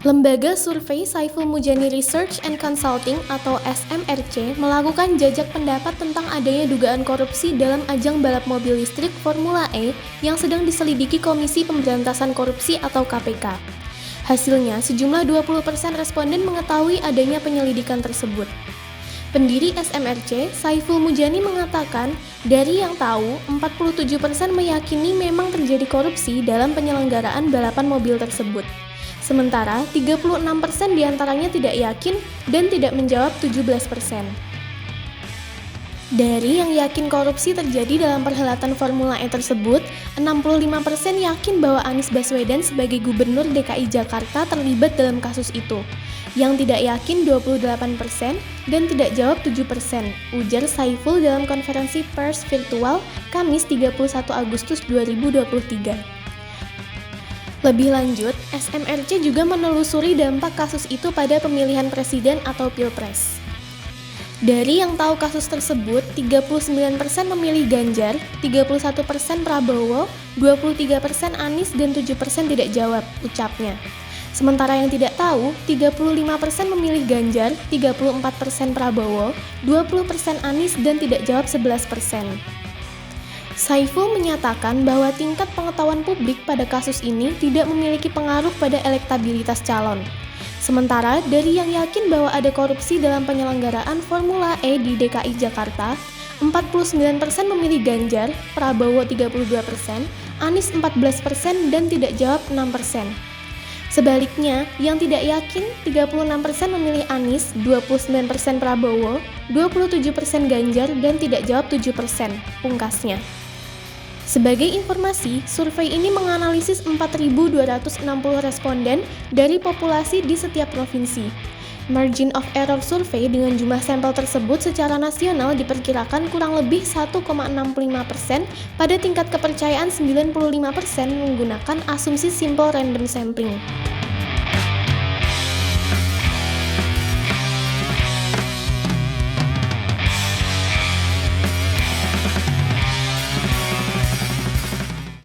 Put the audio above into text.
Lembaga Survei Saiful Mujani Research and Consulting atau SMRC melakukan jajak pendapat tentang adanya dugaan korupsi dalam ajang balap mobil listrik Formula E yang sedang diselidiki Komisi Pemberantasan Korupsi atau KPK. Hasilnya, sejumlah 20% responden mengetahui adanya penyelidikan tersebut. Pendiri SMRC, Saiful Mujani mengatakan, dari yang tahu, 47% meyakini memang terjadi korupsi dalam penyelenggaraan balapan mobil tersebut. Sementara 36% diantaranya tidak yakin dan tidak menjawab 17%. Dari yang yakin korupsi terjadi dalam perhelatan Formula E tersebut, 65% yakin bahwa Anies Baswedan sebagai Gubernur DKI Jakarta terlibat dalam kasus itu. Yang tidak yakin 28% dan tidak jawab 7%, ujar Saiful dalam konferensi pers virtual Kamis 31 Agustus 2023. Lebih lanjut, SMRC juga menelusuri dampak kasus itu pada pemilihan presiden atau pilpres. Dari yang tahu kasus tersebut, 39% memilih Ganjar, 31% Prabowo, 23% Anies, dan 7% tidak jawab, ucapnya. Sementara yang tidak tahu, 35% memilih Ganjar, 34% Prabowo, 20% Anies, dan tidak jawab 11%. Saiful menyatakan bahwa tingkat pengetahuan publik pada kasus ini tidak memiliki pengaruh pada elektabilitas calon. Sementara dari yang yakin bahwa ada korupsi dalam penyelenggaraan Formula E di DKI Jakarta, 49% memilih Ganjar, Prabowo 32%, Anies 14%, dan tidak jawab 6%. Sebaliknya, yang tidak yakin 36% memilih Anies, 29% Prabowo, 27% Ganjar, dan tidak jawab 7%, pungkasnya. Sebagai informasi, survei ini menganalisis 4.260 responden dari populasi di setiap provinsi. Margin of error survei dengan jumlah sampel tersebut secara nasional diperkirakan kurang lebih 1,65% pada tingkat kepercayaan 95% menggunakan asumsi simple random sampling.